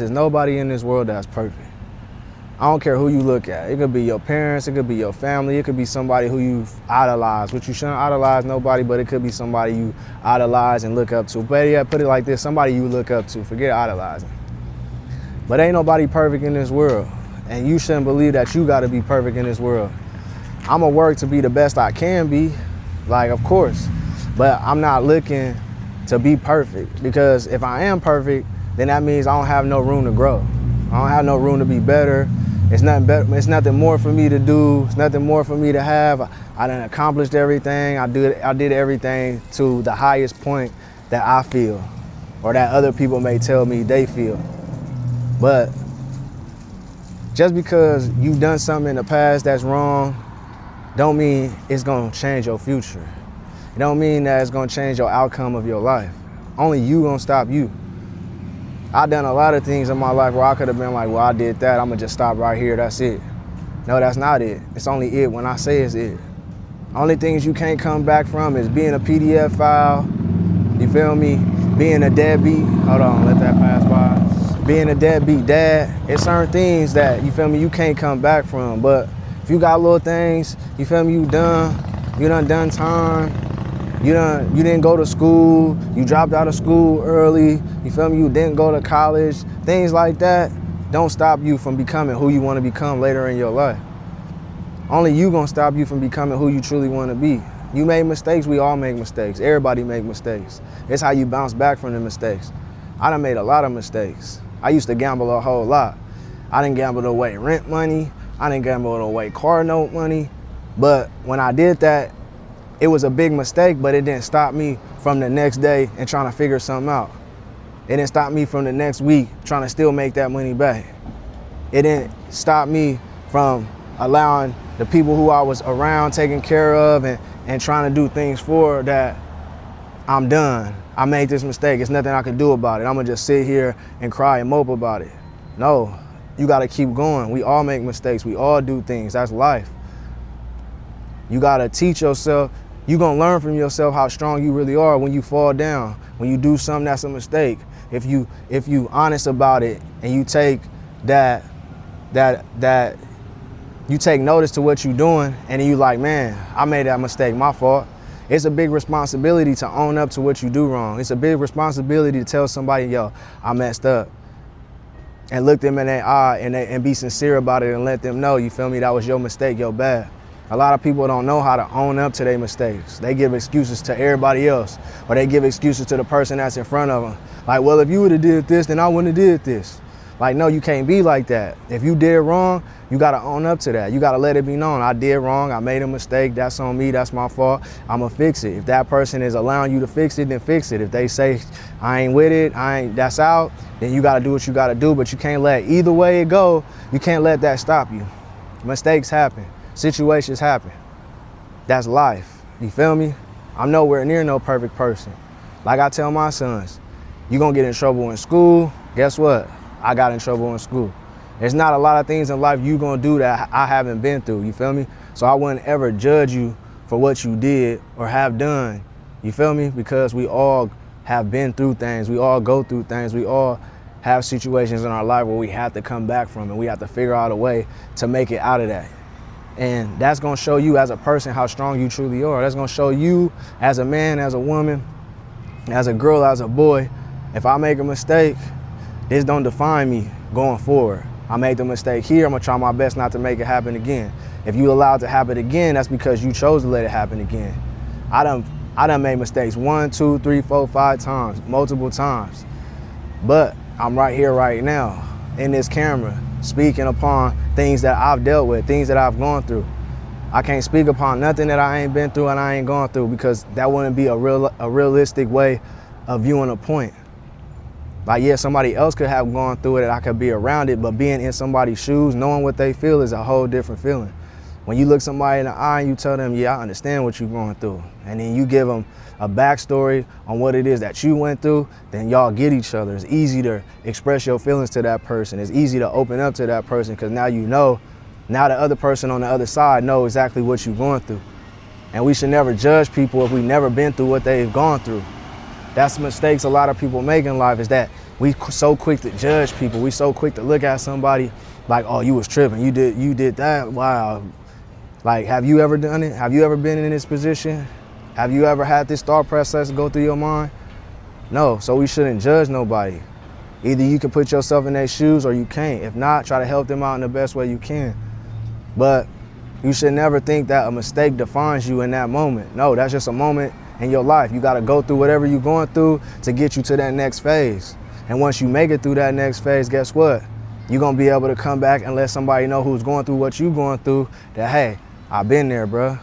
There's nobody in this world that's perfect. I don't care who you look at. It could be your parents, it could be your family, it could be somebody who you idolize, which you shouldn't idolize nobody, but it could be somebody you idolize and look up to. But yeah, put it like this, somebody you look up to, forget idolizing. But ain't nobody perfect in this world, and you shouldn't believe that you gotta be perfect in this world. I'ma work to be the best I can be, like, of course, but I'm not looking to be perfect, because if I am perfect, then that means I don't have no room to grow. I don't have no room to be better. It's nothing better. It's nothing more for me to do. It's nothing more for me to have. I done accomplished everything. I did everything to the highest point that I feel, or that other people may tell me they feel. But just because you've done something in the past that's wrong, don't mean it's gonna change your future. It don't mean that it's gonna change your outcome of your life. Only you gonna stop you. I've done a lot of things in my life where I could have been like, well, I did that, I'm gonna just stop right here, that's it. No, that's not it. It's only it when I say it's it. Only things you can't come back from is being a PDF file, you feel me? Being a deadbeat, hold on, let that pass by. Being a deadbeat dad, it's certain things that, you feel me, you can't come back from. But if you got little things, you feel me, you done time, you didn't go to school, you dropped out of school early, you feel me, you didn't go to college, things like that don't stop you from becoming who you want to become later in your life. Only you gonna stop you from becoming who you truly want to be. You made mistakes, we all make mistakes, everybody make mistakes. It's how you bounce back from the mistakes. I done made a lot of mistakes. I used to gamble a whole lot. I didn't gamble away rent money, I didn't gamble away car note money, but when I did that, it was a big mistake, but it didn't stop me from the next day and trying to figure something out. It didn't stop me from the next week trying to still make that money back. It didn't stop me from allowing the people who I was around, taking care of, and trying to do things for that. I'm done. I made this mistake. It's nothing I can do about it. I'm gonna just sit here and cry and mope about it. No, you gotta keep going. We all make mistakes. We all do things. That's life. You gotta teach yourself. You're gonna learn from yourself how strong you really are when you fall down, when you do something that's a mistake. If you honest about it and you take you take notice to what you're doing, and then you like, man, I made that mistake, my fault. It's a big responsibility to own up to what you do wrong. It's a big responsibility to tell somebody, yo, I messed up. And look them in their eye and be sincere about it and let them know, you feel me, that was your mistake, your bad. A lot of people don't know how to own up to their mistakes. They give excuses to everybody else, or they give excuses to the person that's in front of them. Like, well, if you would have did this, then I wouldn't have did this. Like, no, you can't be like that. If you did wrong, you gotta own up to that. You gotta let it be known. I did wrong, I made a mistake, that's on me, that's my fault, I'ma fix it. If that person is allowing you to fix it, then fix it. If they say, I ain't with it, that's out, then you gotta do what you gotta do, but you can't let, either way it go, you can't let that stop you. Mistakes happen. Situations happen. That's life. You feel me? I'm nowhere near no perfect person. Like I tell my sons, you gonna get in trouble in school. Guess what? I got in trouble in school. There's not a lot of things in life you gonna do that I haven't been through. You feel me? So I wouldn't ever judge you for what you did or have done. You feel me? Because we all have been through things. We all go through things. We all have situations in our life where we have to come back from, and we have to figure out a way to make it out of that. And that's gonna show you as a person how strong you truly are. That's gonna show you as a man, as a woman, as a girl, as a boy. If I make a mistake, this don't define me going forward. I made the mistake here, I'm gonna try my best not to make it happen again. If you allow it to happen again, that's because you chose to let it happen again. I done made mistakes 1, 2, 3, 4, 5 times, multiple times. But I'm right here right now in this camera, speaking upon things that I've dealt with, things that I've gone through. I can't speak upon nothing that I ain't been through and I ain't gone through, because that wouldn't be a realistic way of viewing a point. Like, yeah, somebody else could have gone through it and I could be around it, but being in somebody's shoes, knowing what they feel is a whole different feeling. When you look somebody in the eye and you tell them, yeah, I understand what you're going through, and then you give them a backstory on what it is that you went through, then y'all get each other. It's easy to express your feelings to that person. It's easy to open up to that person, because now you know, now the other person on the other side know exactly what you're going through. And we should never judge people if we've never been through what they've gone through. That's mistakes a lot of people make in life, is that we so quick to judge people. We so quick to look at somebody like, oh, you was tripping. You did that. Wow. Like, have you ever done it? Have you ever been in this position? Have you ever had this thought process go through your mind? No, so we shouldn't judge nobody. Either you can put yourself in their shoes or you can't. If not, try to help them out in the best way you can. But you should never think that a mistake defines you in that moment. No, that's just a moment in your life. You gotta go through whatever you're going through to get you to that next phase. And once you make it through that next phase, guess what? You're gonna be able to come back and let somebody know who's going through what you're going through that, hey, I've been there, bro.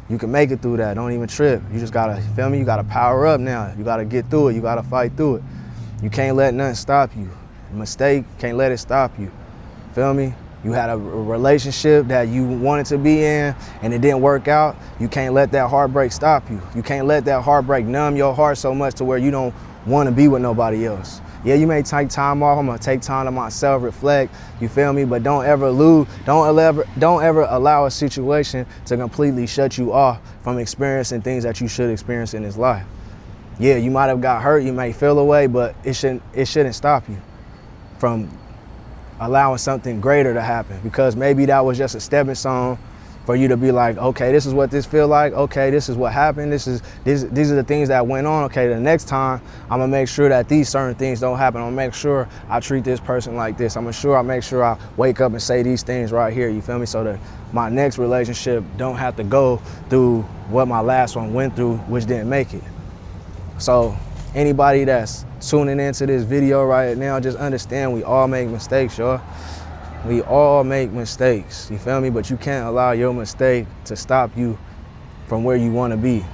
You can make it through that. Don't even trip. You just gotta, feel me? You gotta power up now. You gotta get through it. You gotta fight through it. You can't let nothing stop you. A mistake, can't let it stop you. Feel me? You had a relationship that you wanted to be in and it didn't work out. You can't let that heartbreak stop you. You can't let that heartbreak numb your heart so much to where you don't want to be with nobody else. Yeah, you may take time off. I'm gonna take time to myself, reflect, you feel me? But don't ever allow a situation to completely shut you off from experiencing things that you should experience in this life. Yeah, you might have got hurt, you may feel away, but it shouldn't stop you from allowing something greater to happen, because maybe that was just a stepping stone for you to be like, okay, this is what this feel like. Okay, this is what happened. These are the things that went on. Okay, the next time I'm gonna make sure that these certain things don't happen. I'm gonna make sure I treat this person like this. I'm gonna make sure I wake up and say these things right here. You feel me? So that my next relationship don't have to go through what my last one went through, which didn't make it. So anybody that's tuning into this video right now, just understand we all make mistakes, y'all. We all make mistakes, you feel me? But you can't allow your mistake to stop you from where you want to be.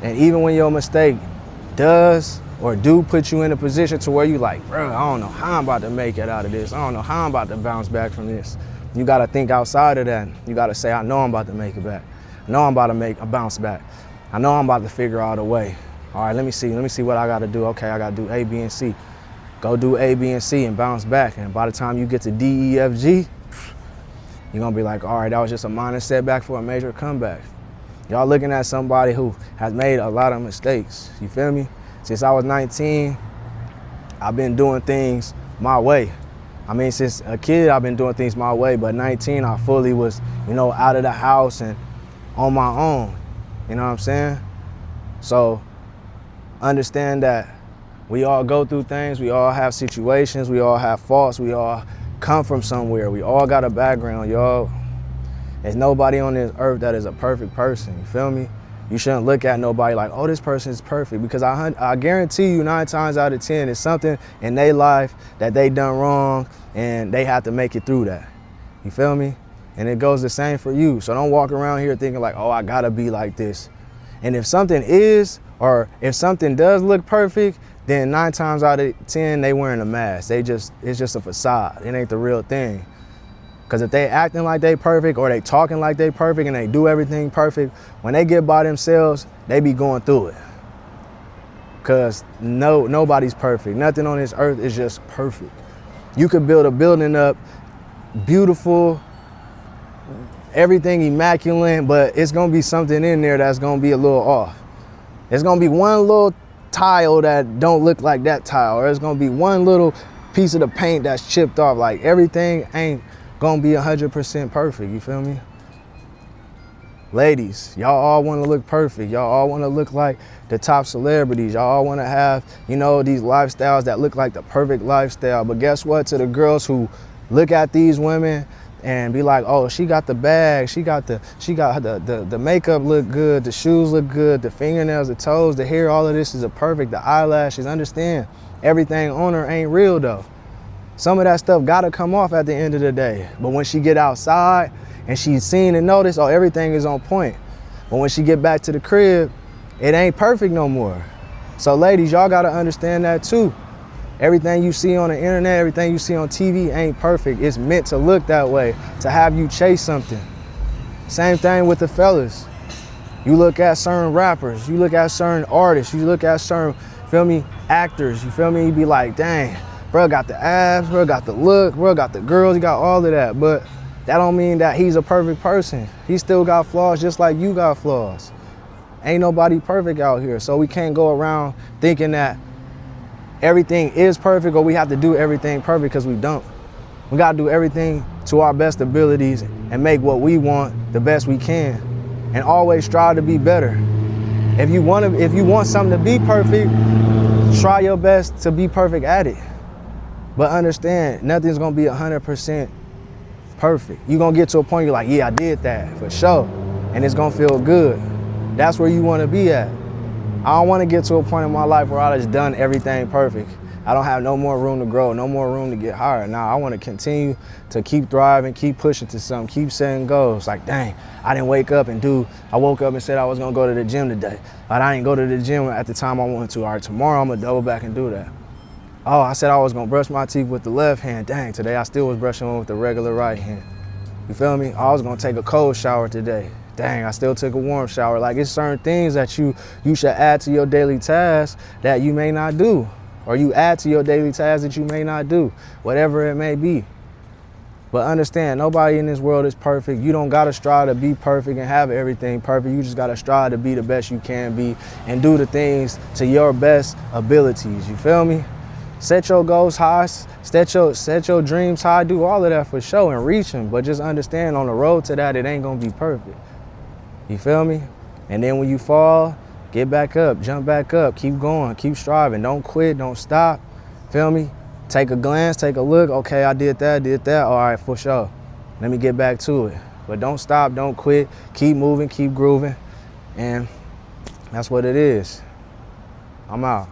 And even when your mistake does or do put you in a position to where you like, bro, I don't know how I'm about to make it out of this. I don't know how I'm about to bounce back from this. You got to think outside of that. You got to say, I know I'm about to make it back. I know I'm about to make a bounce back. I know I'm about to figure out a way. All right, let me see what I got to do. Okay, I got to do A, B, and C. Go do A, B, and C and bounce back. And by the time you get to D, E, F, G, you're gonna be like, all right, that was just a minor setback for a major comeback. Y'all looking at somebody who has made a lot of mistakes, you feel me? Since I was 19, I've been doing things my way. I mean, since a kid, I've been doing things my way, but 19, I fully was, out of the house and on my own, you know what I'm saying? So understand that we all go through things, we all have situations, we all have faults, we all come from somewhere, we all got a background, y'all. There's nobody on this earth that is a perfect person, you feel me? You shouldn't look at nobody like, oh, this person is perfect, because I guarantee you 9 times out of 10, it's something in their life that they done wrong and they have to make it through that, you feel me? And it goes the same for you, so don't walk around here thinking like, oh, I gotta be like this. And if something is, or if something does look perfect, then 9 times out of 10, they wearing a mask. It's just a facade. It ain't the real thing. Because if they acting like they perfect or they talking like they perfect and they do everything perfect, when they get by themselves, they be going through it. Because nobody's perfect. Nothing on this earth is just perfect. You could build a building up, beautiful, everything immaculate, but it's gonna be something in there that's gonna be a little off. There's gonna be one little tile that don't look like that tile, or it's gonna be one little piece of the paint that's chipped off. Like, everything ain't gonna be 100% perfect, you feel me? Ladies, y'all all wanna look perfect. Y'all all wanna look like the top celebrities. Y'all all wanna have, these lifestyles that look like the perfect lifestyle. But guess what? To the girls who look at these women and be like, oh, she got the bag, she got the makeup look good, the shoes look good, the fingernails, the toes, the hair, all of this is perfect, the eyelashes. Understand, everything on her ain't real though. Some of that stuff gotta come off at the end of the day. But when she get outside and she's seen and noticed, oh, everything is on point. But when she get back to the crib, it ain't perfect no more. So ladies, y'all gotta understand that too. Everything you see on the internet, everything you see on TV ain't perfect. It's meant to look that way, to have you chase something. Same thing with the fellas. You look at certain rappers, you look at certain artists, you look at certain, actors, you feel me? You be like, dang, bro got the abs, bro got the look, bro got the girls, he got all of that. But that don't mean that he's a perfect person. He still got flaws just like you got flaws. Ain't nobody perfect out here. So we can't go around thinking that everything is perfect or we have to do everything perfect, because we don't. We gotta do everything to our best abilities and make what we want the best we can, and always strive to be better. If you want something to be perfect, try your best to be perfect at it. But understand, nothing's gonna be 100% perfect. You're gonna get to a point you're like, yeah, I did that for sure, and it's gonna feel good. That's where you wanna be at. I don't wanna get to a point in my life where I just done everything perfect. I don't have no more room to grow, no more room to get higher. Now I wanna continue to keep thriving, keep pushing to something, keep setting goals. Like, dang, I didn't wake up I woke up and said I was gonna go to the gym today, but I didn't go to the gym at the time I wanted to. All right, tomorrow I'm gonna double back and do that. Oh, I said I was gonna brush my teeth with the left hand. Dang, today I still was brushing them with the regular right hand. You feel me? I was gonna take a cold shower today. Dang, I still took a warm shower. Like, it's certain things that you should add to your daily tasks that you may not do. Or you add to your daily tasks that you may not do, whatever it may be. But understand, nobody in this world is perfect. You don't gotta strive to be perfect and have everything perfect. You just gotta strive to be the best you can be and do the things to your best abilities, you feel me? Set your goals high, set your dreams high, do all of that for sure and reach them. But just understand, on the road to that, it ain't gonna be perfect. You feel me? And then when you fall, get back up, jump back up, keep going, keep striving. Don't quit, don't stop. Feel me? Take a glance, take a look. Okay, I did that. All right, for sure. Let me get back to it. But don't stop, don't quit. Keep moving, keep grooving. And that's what it is. I'm out.